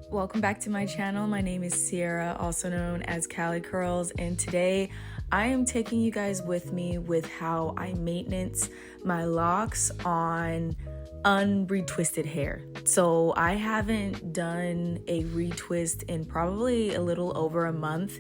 Welcome back to my channel. My name is Sierra, also known as Cali Curls, and today I am taking you guys with me with how I maintenance my locks on unretwisted hair. So I haven't done a retwist in probably a little over a month.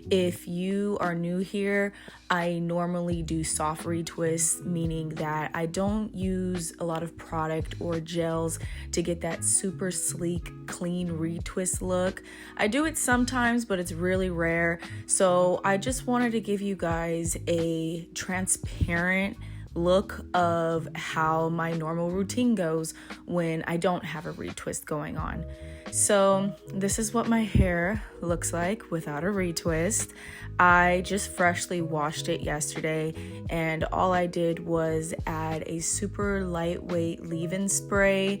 If you are new here, I normally do soft retwists, meaning that I don't use a lot of product or gels to get that super sleek, clean retwist look. I do it sometimes, but it's really rare. So I just wanted to give you guys a transparent look of how my normal routine goes when I don't have a retwist going on. So this is what my hair looks like without a retwist. I just freshly washed it yesterday, and all I did was add a super lightweight leave-in spray,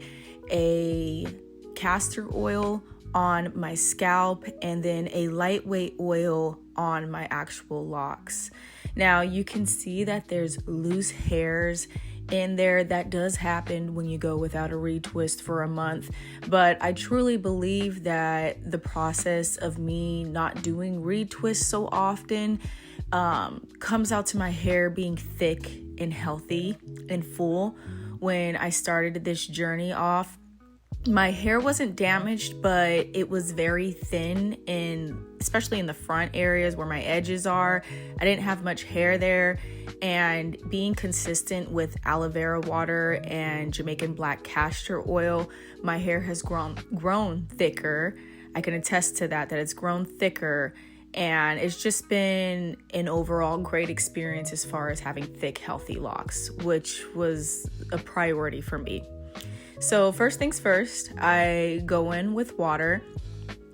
a castor oil on my scalp, and then a lightweight oil on my actual locks. Now you can see that there's loose hairs in there. That does happen when you go without a retwist for a month, but I truly believe that the process of me not doing retwists so often comes out to my hair being thick and healthy and full. When I started this journey off, my hair wasn't damaged, but it was very thin, especially in the front areas where my edges are. I didn't have much hair there, and being consistent with aloe vera water and Jamaican black castor oil, my hair has grown thicker. I can attest to that it's grown thicker, and it's just been an overall great experience as far as having thick, healthy locks, which was a priority for me. So first things first, I go in with water.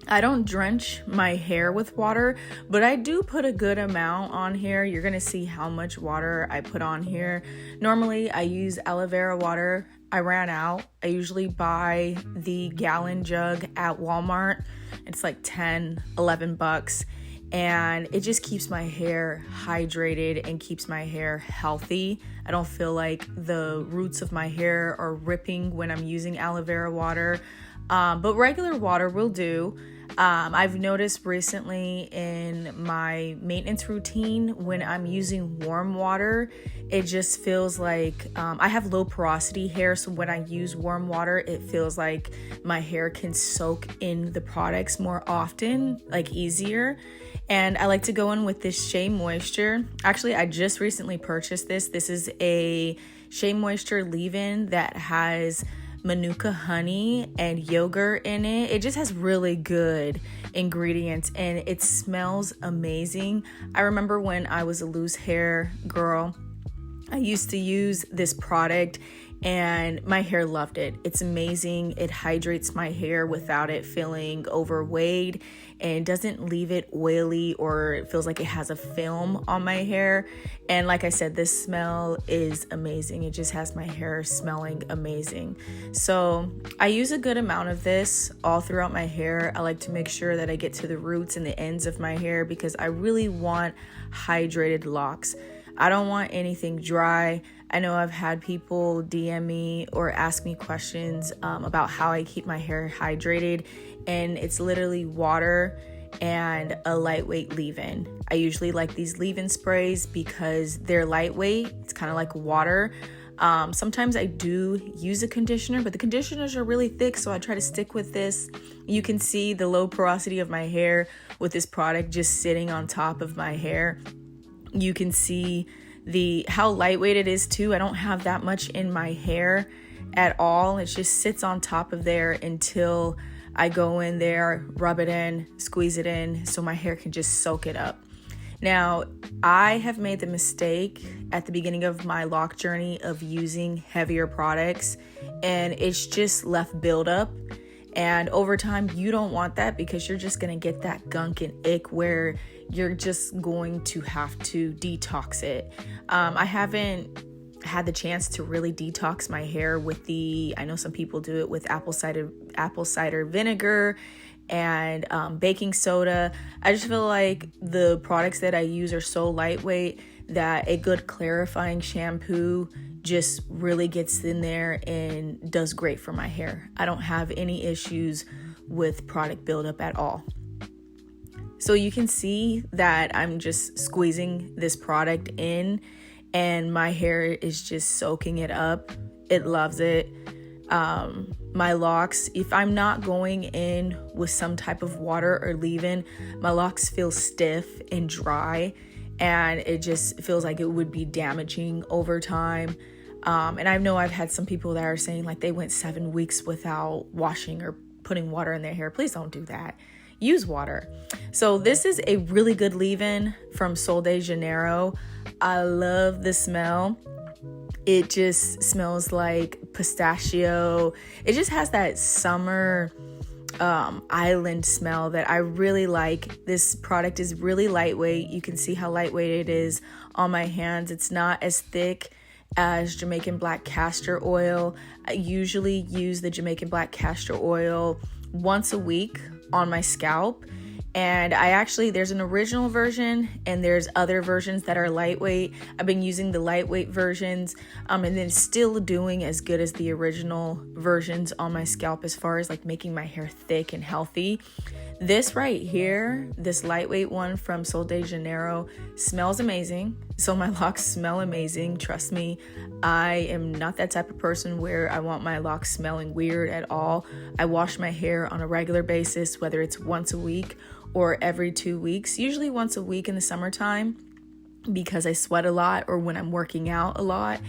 I don't drench my hair with water, but I do put a good amount on here. You're gonna see how much water I put on here. Normally I use aloe vera water. I ran out. I usually buy the gallon jug at Walmart. It's like 10, 11 bucks. And it just keeps my hair hydrated and keeps my hair healthy. I don't feel like the roots of my hair are ripping when I'm using aloe vera water, but regular water will do. I've noticed recently in my maintenance routine, when I'm using warm water, it just feels like I have low porosity hair, so when I use warm water, it feels like my hair can soak in the products more often, like easier. And I like to go in with this Shea Moisture. Actually, I just recently purchased this. This is a Shea Moisture leave-in that has manuka honey and yogurt in it. It just has really good ingredients and it smells amazing. I remember when I was a loose hair girl, I used to use this product and my hair loved it. It's amazing. It hydrates my hair without it feeling overweighed and doesn't leave it oily or it feels like it has a film on my hair. And like I said, this smell is amazing. It just has my hair smelling amazing. So I use a good amount of this all throughout my hair. I like to make sure that I get to the roots and the ends of my hair because I really want hydrated locks. I don't want anything dry. I know I've had people DM me or ask me questions about how I keep my hair hydrated, and it's literally water and a lightweight leave-in. I usually like these leave-in sprays because they're lightweight. It's kind of like water. Sometimes I do use a conditioner, but the conditioners are really thick, so I try to stick with this. You can see the low porosity of my hair with this product just sitting on top of my hair. You can see how lightweight it is too. I don't have that much in my hair at all. It just sits on top of there until I go in there, rub it in, squeeze it in so my hair can just soak it up. Now, I have made the mistake at the beginning of my lock journey of using heavier products, and it's just left buildup. And over time, you don't want that because you're just going to get that gunk and ick where you're just going to have to detox it. I haven't had the chance to really detox my hair with I know some people do it with apple cider vinegar and baking soda. I just feel like the products that I use are so lightweight that a good clarifying shampoo just really gets in there and does great for my hair. I don't have any issues with product buildup at all. So you can see that I'm just squeezing this product in and my hair is just soaking it up. It loves it. My locks, if I'm not going in with some type of water or leave-in, my locks feel stiff and dry, and it just feels like it would be damaging over time. And I know I've had some people that are saying like they went 7 weeks without washing or putting water in their hair. Please don't do that. Use water. So this is a really good leave-in from Sol de Janeiro. I love the smell. It just smells like pistachio. It just has that summer island smell that I really like. This product is really lightweight. You can see how lightweight it is on my hands. It's not as thick as Jamaican black castor oil. I usually use the Jamaican black castor oil once a week on my scalp. And there's an original version and there's other versions that are lightweight. I've been using the lightweight versions and then still doing as good as the original versions on my scalp as far as like making my hair thick and healthy. This right here, this lightweight one from Sol de Janeiro smells amazing. So my locks smell amazing. Trust me, I am not that type of person where I want my locks smelling weird at all. I wash my hair on a regular basis, whether it's once a week or every 2 weeks, usually once a week in the summertime because I sweat a lot or when I'm working out a lot.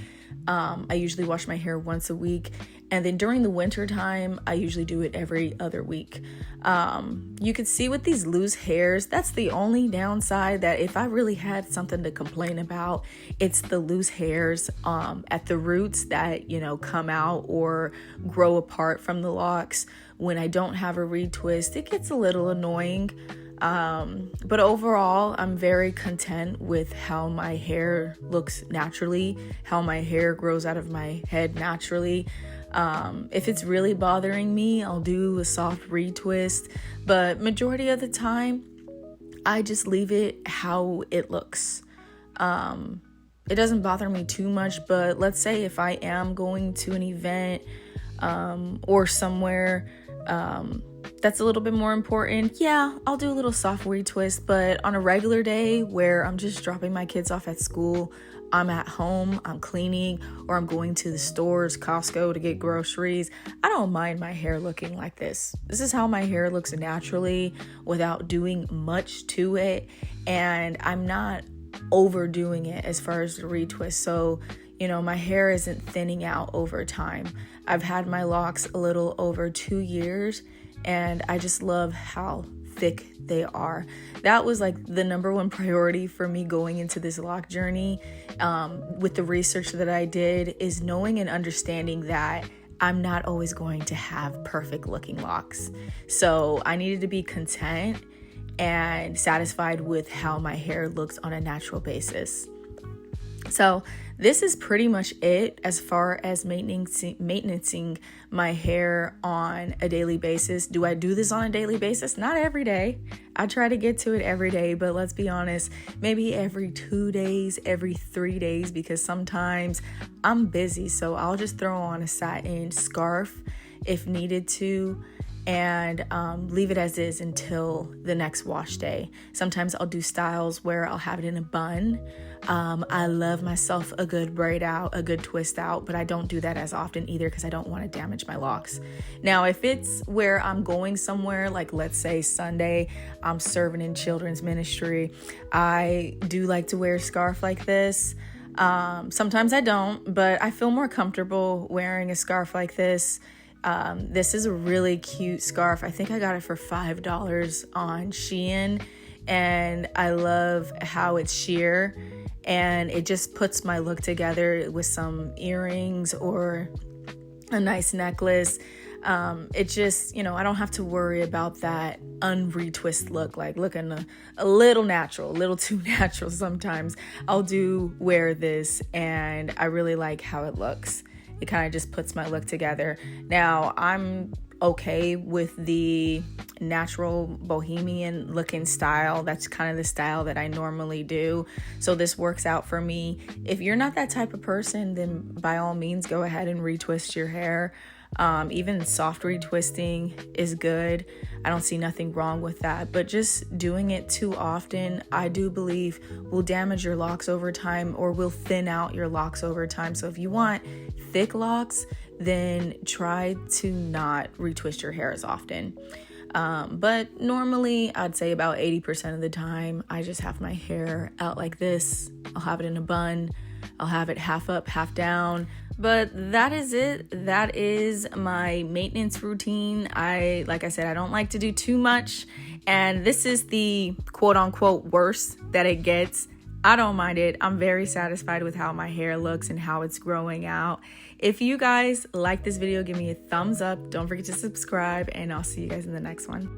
I usually wash my hair once a week. And then during the winter time, I usually do it every other week. You can see with these loose hairs, that's the only downside that if I really had something to complain about, it's the loose hairs at the roots that, come out or grow apart from the locks. When I don't have a retwist, it gets a little annoying. But overall, I'm very content with how my hair looks naturally, how my hair grows out of my head naturally. If it's really bothering me, I'll do a soft retwist, but majority of the time, I just leave it how it looks. It doesn't bother me too much, but let's say if I am going to an event, or somewhere, that's a little bit more important, yeah, I'll do a little soft retwist. But on a regular day where I'm just dropping my kids off at school, I'm at home, I'm cleaning, or I'm going to the stores, Costco to get groceries, I don't mind my hair looking like this. This is how my hair looks naturally without doing much to it. And I'm not overdoing it as far as the retwist. So, my hair isn't thinning out over time. I've had my locks a little over 2 years and I just love how thick they are. That was like the number one priority for me going into this lock journey, with the research that I did, is knowing and understanding that I'm not always going to have perfect looking locks. So I needed to be content and satisfied with how my hair looks on a natural basis. So this is pretty much it as far as maintaining my hair on a daily basis. Do I do this on a daily basis? Not every day. I try to get to it every day, but let's be honest, maybe every 2 days, every 3 days, because sometimes I'm busy. So I'll just throw on a satin scarf if needed to, and leave it as is until the next wash day. Sometimes I'll do styles where I'll have it in a bun. I love myself a good braid out, a good twist out, but I don't do that as often either because I don't want to damage my locks. Now, if it's where I'm going somewhere, like let's say Sunday, I'm serving in children's ministry, I do like to wear a scarf like this. Sometimes I don't, but I feel more comfortable wearing a scarf like this. This is a really cute scarf. I think I got it for $5 on Shein, and I love how it's sheer and it just puts my look together with some earrings or a nice necklace. It just, I don't have to worry about that unretwist look, like looking a little natural, a little too natural sometimes. I'll wear this and I really like how it looks. It kind of just puts my look together. Now, I'm okay with the natural bohemian looking style. That's kind of the style that I normally do. So this works out for me. If you're not that type of person, then by all means, go ahead and retwist your hair. Even soft retwisting is good. I don't see nothing wrong with that, but just doing it too often, I do believe will damage your locks over time or will thin out your locks over time. So if you want thick locks, then try to not retwist your hair as often. But normally I'd say about 80% of the time, I just have my hair out like this. I'll have it in a bun. I'll have it half up, half down. But that is it. That is my maintenance routine. Like I said, I don't like to do too much. And this is the quote unquote worst that it gets. I don't mind it. I'm very satisfied with how my hair looks and how it's growing out. If you guys like this video, give me a thumbs up. Don't forget to subscribe, and I'll see you guys in the next one.